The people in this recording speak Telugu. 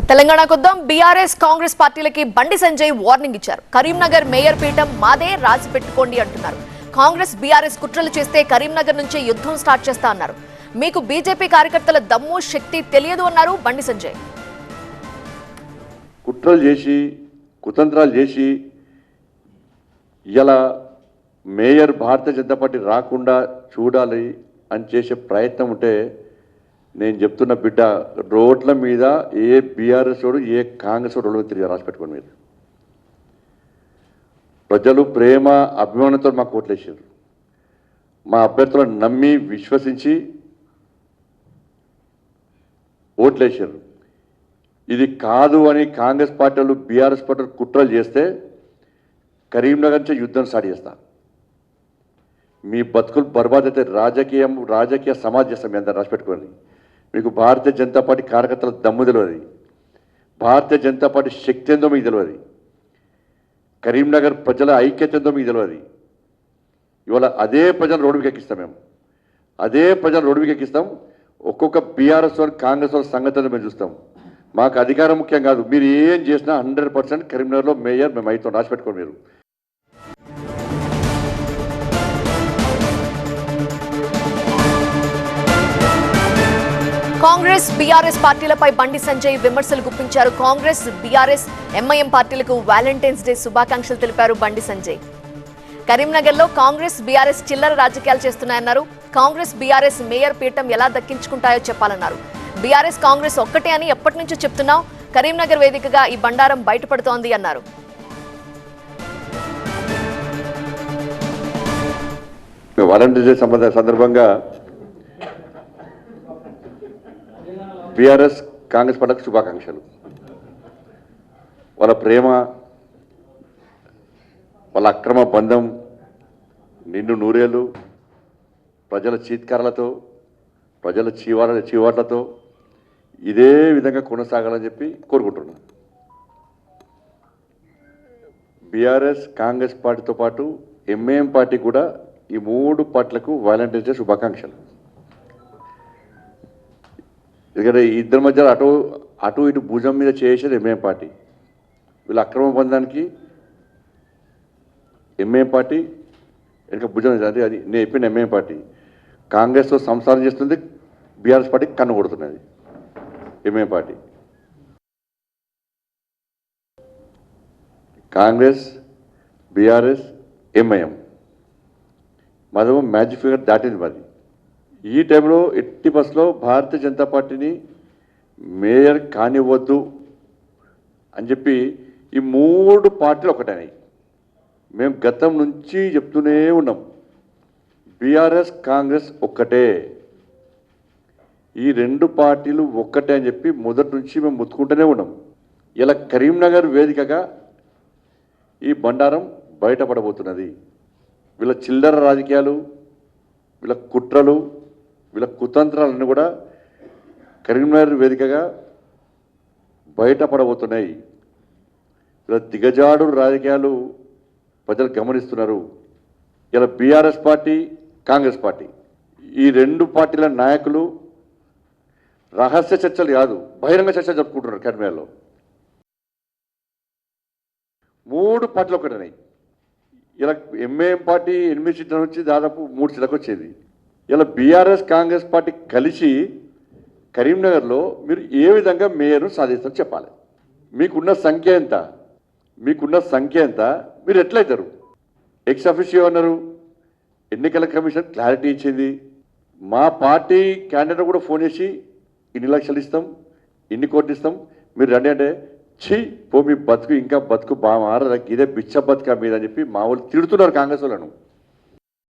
తెలంగాణ కొద్దాం బీఆర్ఎస్ కాంగ్రెస్ పార్టీలకి బండి సంజయ్ వార్నింగ్ ఇచ్చారు. కరీంనగర్ మేయర్ పీఠం మాదే రాసి పెట్టుకోండి అంటున్నారు. కాంగ్రెస్ బీఆర్ఎస్ కుట్రలు చేస్తే కరీంనగర్ నుంచే యుద్ధం స్టార్ట్ చేస్తా అన్నారు. మీకు బీజేపీ కార్యకర్తల దమ్ము శక్తి తెలియదు అన్నారు బండి సంజయ్. కుట్రలు చేసి కుతంత్రాలు చేసి ఇలా మేయర్ భారతీయ జనతా పార్టీ రాకుండా చూడాలి అని చేసే ప్రయత్నం ఉంటే నేను చెప్తున్న బిడ్డ రోడ్ల మీద ఏ బీఆర్ఎస్ వాడు ఏ కాంగ్రెస్ వాడు తిరిగి రాసి పెట్టుకోండి. మీరు ప్రజలు ప్రేమ అభిమానంతో మాకు ఓట్లేసారు. మా అభ్యర్థులను నమ్మి విశ్వసించి ఓట్లేసారు. ఇది కాదు అని కాంగ్రెస్ పార్టీలు బీఆర్ఎస్ పార్టీలు కుట్రలు చేస్తే కరీంనగర్ నుంచి యుద్ధం స్టార్ట్ చేస్తా. మీ బతుకులు బర్బాద్ అయితే రాజకీయ సమాజ్ చేస్తాం. మీ అందరూ రాసి పెట్టుకోండి. మీకు భారతీయ జనతా పార్టీ కార్యకర్తల దమ్ము తెలియదు, భారతీయ జనతా పార్టీ శక్తి ఎంతో మీకు తెలియదు, కరీంనగర్ ప్రజల ఐక్యత ఎంతో మీకు తెలియదు. ఇవాళ అదే ప్రజలు రోడ్డు మీద ఎక్కిస్తాం. మేము అదే ప్రజలు రోడ్డు మీద ఎక్కిస్తాం. ఒక్కొక్క బీఆర్ఎస్ వాళ్ళు కాంగ్రెస్ వాళ్ళ సంగతులు మేము చూస్తాం. మాకు అధికారం ముఖ్యం కాదు. మీరు ఏం చేసినా 100% కరీంనగర్లో మేయర్ మేము అవుతాం. రాసి పెట్టుకోండి. మీరు కాంగ్రెస్ బీఆర్ఎస్ పార్టీలపై బండి సంజయ్ విమర్శలు గుప్పించారు. కాంగ్రెస్ బీఆర్ఎస్ ఎంఐఎం పార్టీలకు వ్యాలంటైన్స్ డే శుభాకాంక్షలు తెలిపారు బండి సంజయ్. కరీంనగర్లో కాంగ్రెస్ బీఆర్ఎస్ చిల్లర రాజకీయాలు చేస్తున్నాయన్నారు. కాంగ్రెస్ బీఆర్ఎస్ మేయర్ పీఠం ఎలా దక్కించుకుంటాయో చెప్పాలన్నారు. బీఆర్ఎస్ కాంగ్రెస్ ఒక్కటే అని ఎప్పటి నుంచో చెప్తున్నాం. కరీంనగర్ వేదికగా ఈ బండారం బయటపడుతోంది అన్నారు. వాలంటీర్ సందర్భంగా బీఆర్ఎస్ కాంగ్రెస్ పార్టీలకు శుభాకాంక్షలు. వాళ్ళ ప్రేమ, వాళ్ళ అక్రమ బంధం నిండు నూరేళ్ళు ప్రజల చీత్కారాలతో, ప్రజల చీవాట్లతో ఇదే విధంగా కొనసాగాలని చెప్పి కోరుకుంటున్నాను. బీఆర్ఎస్ కాంగ్రెస్ పార్టీతో పాటు ఎంఐఎం పార్టీ కూడా ఈ 3 పార్టీలకు వాలంటీర్స్ డే శుభాకాంక్షలు. ఎందుకంటే ఇద్దరి మధ్యలో అటు ఇటు భుజం మీద చేసేది ఎంఐఎం పార్టీ. వీళ్ళ అక్రమ బంధానికి ఎంఐఎం పార్టీ వెనుక భుజం అంటే అది నేను చెప్పిన ఎంఐఎం పార్టీ కాంగ్రెస్తో సంసారం చేస్తుంది. బీఆర్ఎస్ పార్టీ కన్ను కొడుతున్నది MIM party. Congress BRS MIM మాదేమో మ్యాజిక్ ఫిగర్ దాటింది మాది. ఈ టైంలో ఎట్టి బస్సులో భారతీయ జనతా పార్టీని మేయర్ కానివ్వద్దు అని చెప్పి ఈ 3 పార్టీలు ఒకటైనాయి. మేము గతం నుంచి చెప్తూనే ఉన్నాం, బీఆర్ఎస్ కాంగ్రెస్ ఒక్కటే, ఈ 2 పార్టీలు ఒక్కటే అని చెప్పి మొదటి నుంచి మేము ముత్తుకుంటూనే ఉన్నాం. ఇలా కరీంనగర్ వేదికగా ఈ బండారం బయటపడబోతున్నది. వీళ్ళ చిల్లర రాజకీయాలు, వీళ్ళ కుట్రలు, వీళ్ళ కుతంత్రాలన్నీ కూడా కరీంనగర్ వేదికగా బయటపడబోతున్నాయి. వీళ్ళ దిగజాడు రాజకీయాలు ప్రజలు గమనిస్తున్నారు. ఇలా బీఆర్ఎస్ పార్టీ కాంగ్రెస్ పార్టీ ఈ 2 పార్టీల నాయకులు రహస్య చర్చలు కాదు, బహిరంగ చర్చలు జరుపుకుంటున్నారు. కరీంనగర్లో 3 పార్టీలు ఒకటేనాయి. ఇలా ఎంఐఎం పార్టీ 8 సీట్ల నుంచి దాదాపు 3 సీట్లకు వచ్చేది. ఇలా బీఆర్ఎస్ కాంగ్రెస్ పార్టీ కలిసి కరీంనగర్లో మీరు ఏ విధంగా మేయర్ను సాధిస్తారో చెప్పాలి. మీకున్న సంఖ్య ఎంత, మీరు ఎట్లయితారు? ఎక్స్ అఫీషియో అన్నారు. ఎన్నికల కమిషన్ క్లారిటీ ఇచ్చింది. మా పార్టీ క్యాండిడేట్ కూడా ఫోన్ చేసి ఇన్ని లక్షలు ఇస్తాం, ఇన్ని కోట్లు ఇస్తాం, మీరు రండి అంటే మీ బతుకు ఇంకా బతుకు బాగా మారదా, ఇదే బిచ్చ బతుక మీద అని చెప్పి మా వాళ్ళు తిడుతున్నారు కాంగ్రెస్ వాళ్ళను.